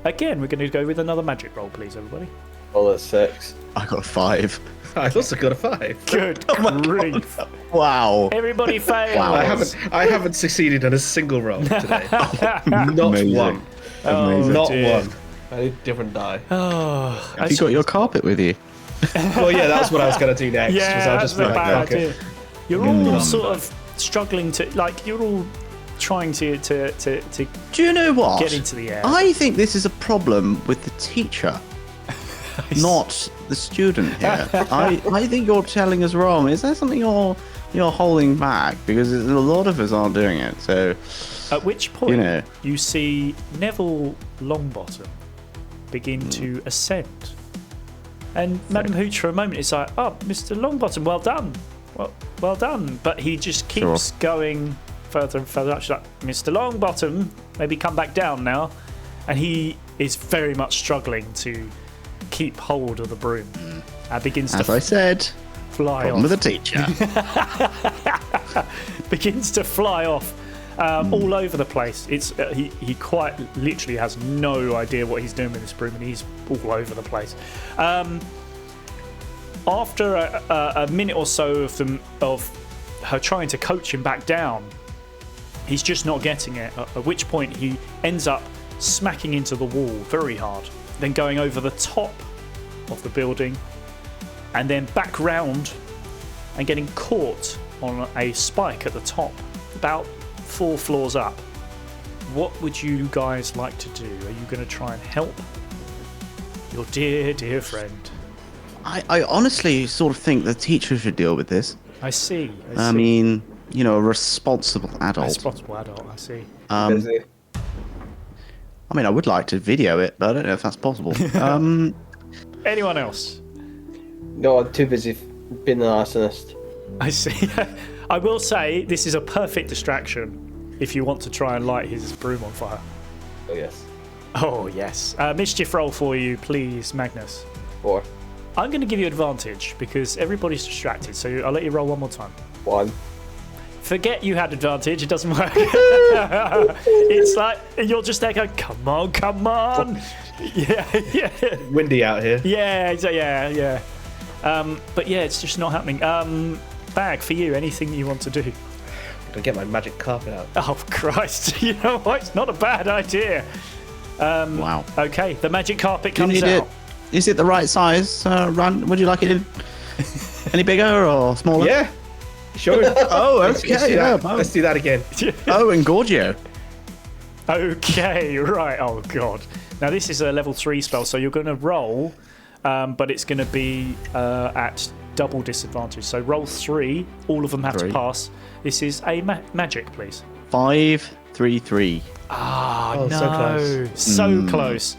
Again, we're going to go with another magic roll, please, everybody. Roll a 6. I got a 5. I also got a 5. Good grief. Wow. Everybody fails. Wow. I haven't succeeded on a single roll today. Not Amazing. one. Amazing. Not dear. one. I need a different die. Oh, Have you got your carpet with you? Well, yeah, that's what I was going to do next. was yeah, I'll that's just be a like, bad okay. idea. You're all sort of struggling to, like, you're all trying to Do you know what? get into the air. I think this is a problem with the teacher, not the student here. I think you're telling us wrong. Is there something you're holding back? Because a lot of us aren't doing it. So, At which point, you know. you see Neville Longbottom begin to ascend. And Madam Hooch, for a moment, is like, oh, Mr. Longbottom, well done. Well done. But he just keeps going further and further up. She's like, Mr. Longbottom, maybe come back down now. And he is very much struggling to keep hold of the broom. And begins As to I said, fly problem off. with the teacher. Begins to fly off all over the place. It's he quite literally has no idea what he's doing with this broom, and he's all over the place. After a minute or so of her trying to coach him back down, he's just not getting it. At which point he ends up smacking into the wall very hard, then going over the top of the building, and then back round and getting caught on a spike at the top, about 4 floors up. What would you guys like to do? Are you going to try and help your dear friend? I honestly sort of think the teacher should deal with this. I see. I mean, you know, a responsible adult. Responsible adult, I see. Busy. I mean, I would like to video it, but I don't know if that's possible. Anyone else? No, I'm too busy being an arsonist. I see. I will say this is a perfect distraction if you want to try and light his broom on fire. Oh, yes. Oh, yes. Mischief roll for you, please, Magnus. 4. I'm going to give you advantage because everybody's distracted, so I'll let you roll one more time. 1. Forget you had advantage, it doesn't work. It's like you're just there going, come on. Yeah. Windy out here. Yeah. But yeah, it's just not happening. Bag, for you, anything you want to do? I'll get my magic carpet out. Oh, Christ. You know what? It's not a bad idea. Wow. Okay, the magic carpet Do you comes need out. it? Is it the right size? Run. Would you like it any bigger or smaller? Yeah. Sure. Oh, Let's do okay. that. Yeah. Let's do that again. Oh, and Gorgio. Okay, right. Oh, God. Now, this is a level 3 spell, so you're going to roll, but it's going to be at double disadvantage. So roll 3. All of them have to pass. This is a magic, please. 5, 3, 3. Ah, Oh, no. so close. So close.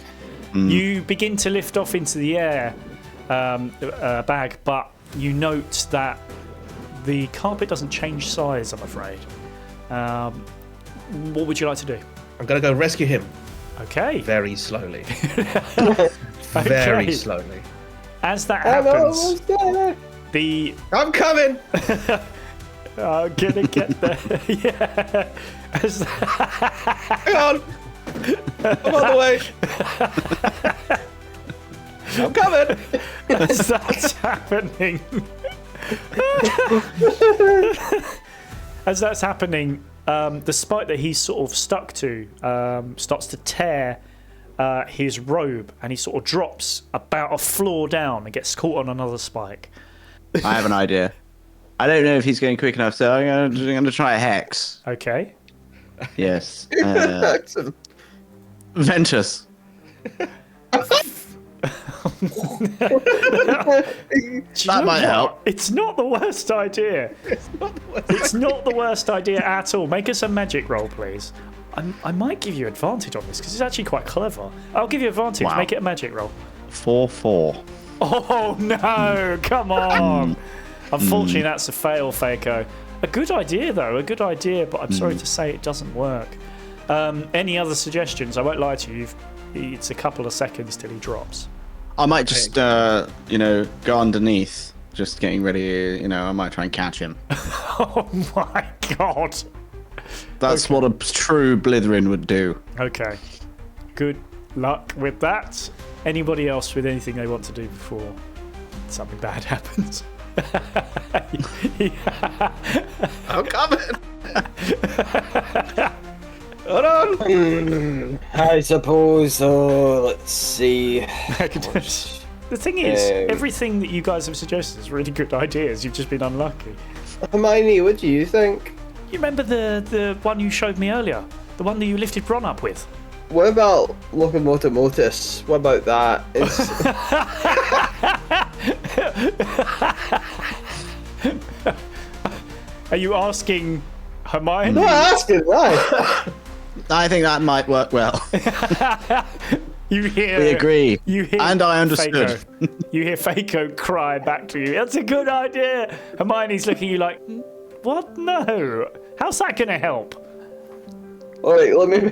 You begin to lift off into the air, Bag, but you note that the carpet doesn't change size, I'm afraid. What would you like to do? I'm going to go rescue him Okay. very slowly. Okay. Very slowly. As that happens, Hello, there. the I'm coming! I'm gonna get there. Yeah. As Hang on! I'm on the way! I'm coming! as that's happening, the spike that he's sort of stuck to starts to tear his robe, and he sort of drops about a floor down and gets caught on another spike. I have an idea. I don't know if he's going quick enough, so I'm going to try a hex. Okay. Yes. Ventus. That might help. It's not the worst idea. It's not the worst idea at all. Make us a magic roll, please. I might give you advantage on this because it's actually quite clever. I'll give you advantage. Wow. Make it a magic roll. 4, 4. Oh no! Come on. Unfortunately, that's a fail, Faco. A good idea, though. A good idea, but I'm sorry to say it doesn't work. Any other suggestions? I won't lie to you. It's a couple of seconds till he drops. I might just, go underneath, just getting ready. I might try and catch him. Oh my god! That's what a true blithering would do. Okay. Good luck with that. Anybody else with anything they want to do before something bad happens? I'm coming. Hold on. I suppose. Let's see. The thing is, everything that you guys have suggested is really good ideas. You've just been unlucky. Hermione, what do you think? You remember the one you showed me earlier? The one that you lifted Bron up with? What about Locomotor Motus? What about that? Are you asking Hermione? No, asking why? I think that might work well. You hear? We agree. You hear? And I understood. Faco. You hear Faco cry back to you. That's a good idea. Hermione's looking at you like, what? No. How's that going to help? Alright, let me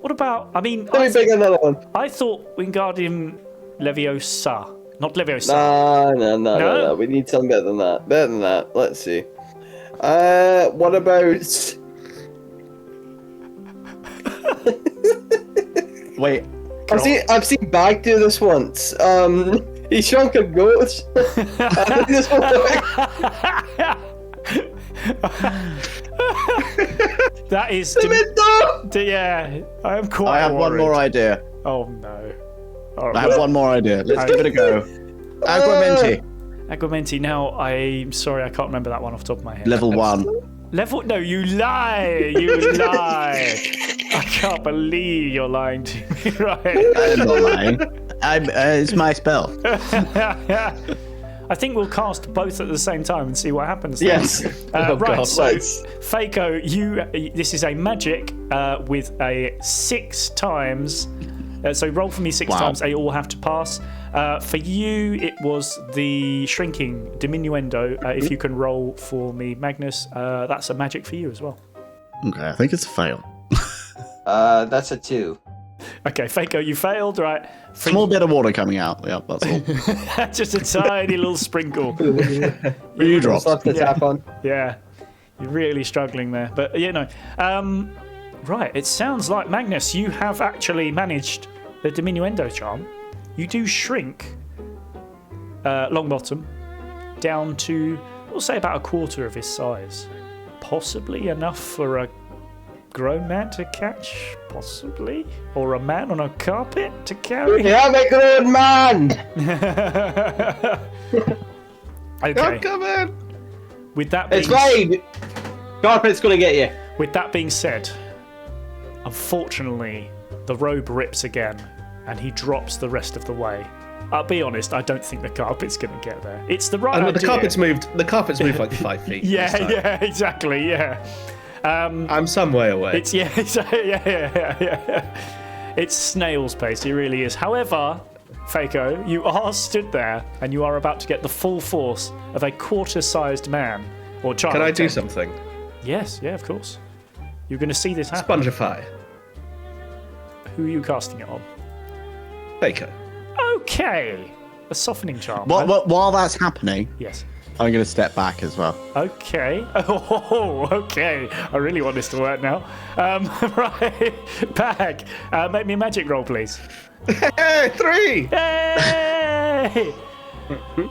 What about? I mean, pick another one. I thought Wingardium Leviosa, not Leviosa. No. We need something better than that. Better than that. Let's see. What about? Wait. I've seen Bag do this once. He shrunk a goat. I think this will work. That is. Yeah, I am quite. I have one worried. more idea. Oh no. All I have one more idea. Let's give it a go. Aguamenti. Aguamenti. Now, I'm sorry, I can't remember that one off the top of my head. Level 1. Level? No, you lie. You lie. I can't believe you're lying to me. Right. I'm not lying. It's my spell. I think we'll cast both at the same time and see what happens. Yes. Right. God, so, let's. Faco, this is a magic with a 6 times. So roll for me 6 times. They all have to pass. For you, it was the shrinking diminuendo. If you can roll for me, Magnus, that's a magic for you as well. Okay, I think it's a fail. That's a 2. Okay, Faco, you failed, right? Small bit of water coming out. Yeah, that's all. Just a tiny little sprinkle. You drop. Stuff to tap on. Yeah, you're really struggling there. But, right, it sounds like, Magnus, you have actually managed the diminuendo charm. You do shrink Longbottom down to, we'll say, about a quarter of his size. Possibly enough for a grown man to catch, possibly, or a man on a carpet to carry. Yeah, I'm a grown man. Okay. I'm coming. With that being It's fine. Carpet's gonna get you. With that being said, unfortunately, the robe rips again, and he drops the rest of the way. I'll be honest, I don't think the carpet's going to get there. It's the right idea. The carpet's moved like 5 feet. Yeah, exactly. Yeah. I'm some way away. It's yeah. It's snail's pace. It really is. However, Faco, you are stood there, and you are about to get the full force of a quarter-sized man or child. Can I do something? Yes. Yeah. Of course. You're going to see this happen. Spongify. Who are you casting it on? Baker. Okay. A softening charm. While that's happening, Yes. I'm going to step back as well. Okay. Oh, okay. I really want this to work now. Right. Bag. Make me a magic roll, please. Hey, 3! Yay!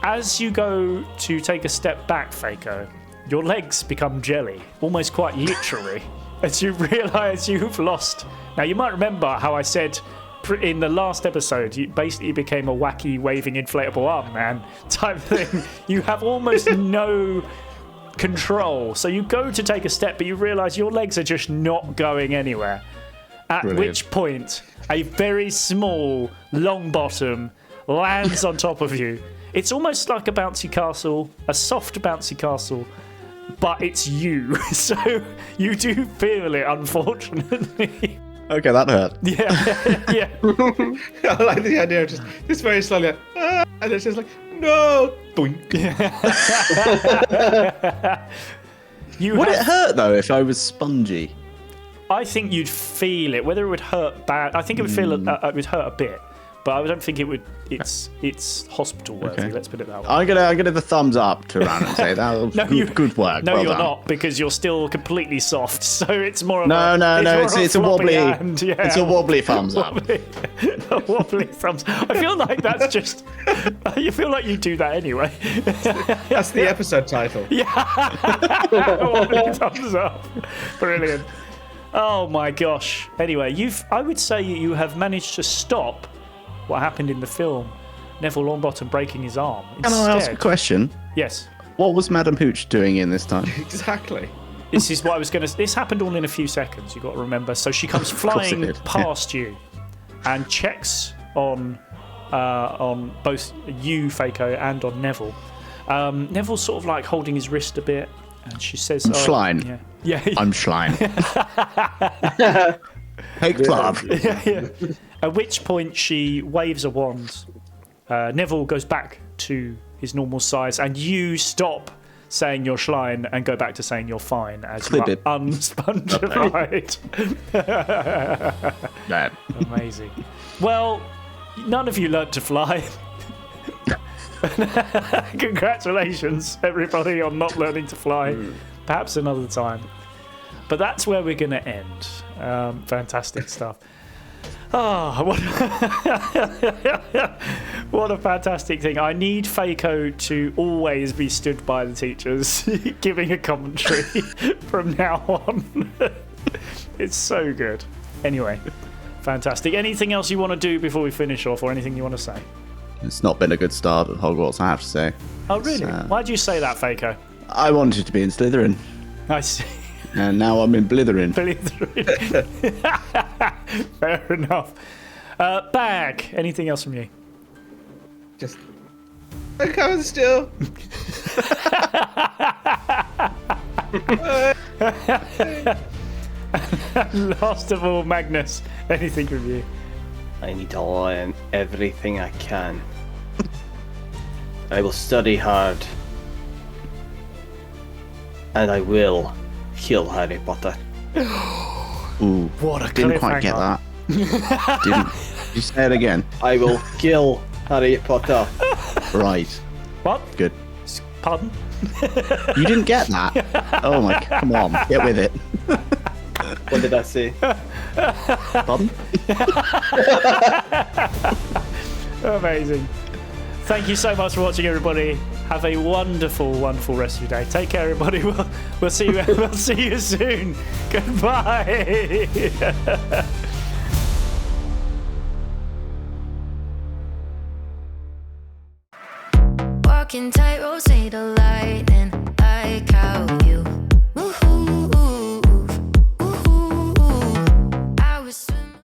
As you go to take a step back, Faco, your legs become jelly, almost quite literally, as you realise you've lost. Now, you might remember how I said in the last episode, you basically became a wacky, waving, inflatable arm man type thing. You have almost no control. So you go to take a step, but you realise your legs are just not going anywhere. At which point, a very small long bottom lands on top of you. It's almost like a bouncy castle, a soft bouncy castle, but it's you. So you do feel it, unfortunately. Okay, that hurt. Yeah. I like the idea of just very slowly, and it's just like, no! Boink. Would it hurt, though, if I was spongy? I think you'd feel it. Whether it would hurt bad, I think it would feel it would hurt a bit. but I don't think it would. It's hospital worthy. Okay. Let's put it that way. I'm gonna give the thumbs up to Ran and say that was good work. No, well you're done. not, because you're still completely soft. So it's more of No, it's a floppy wobbly. hand, yeah. It's a wobbly thumbs up. A wobbly thumbs. I feel like that's just. You feel like you do that anyway. That's the episode title. Wobbly thumbs up. Brilliant. Oh my gosh. Anyway, I would say you have managed to stop what happened in the film, Neville Longbottom breaking his arm. Can I ask a question? Yes. What was Madame Hooch doing in this time? Exactly. This is what I was going to. This happened all in a few seconds. You got to remember. So she comes flying past you, and checks on both you, Faco, and on Neville. Neville's sort of like holding his wrist a bit, and she says, I'm Schlein. Yeah. I'm Schlein. Take love. Yeah. At which point she waves a wand. Neville goes back to his normal size, and you stop saying you're Schlein and go back to saying you're fine as you are unspongified. Amazing. Well, none of you learnt to fly. Congratulations, everybody, on not learning to fly. Perhaps another time. But that's where we're going to end. Fantastic stuff. What a fantastic thing. I need Faco to always be stood by the teachers giving a commentary from now on. It's so good. Anyway, fantastic. Anything else you want to do before we finish off, or anything you want to say? It's not been a good start at Hogwarts, I have to say. Oh, really? Why'd you say that, Faco? I wanted to be in Slytherin, I see. and now I'm in Blitherin. Fair enough. Bag, anything else from you? Just. I'm coming still. Last of all, Magnus, anything from you? I need to learn everything I can. I will study hard. And I will kill Harry Potter. Ooh, What a didn't quite get cliffhanger. that. Didn't. You say it again. I will kill Harry Potter. Right. What? Good. Pardon? You didn't get that. Oh my! Come on, get with it. What did I say? Pardon? Amazing. Thank you so much for watching, everybody. Have a wonderful, wonderful rest of your day. Take care, everybody. We'll see you. We'll see you soon. Goodbye. Walking tight, roll, say the light, and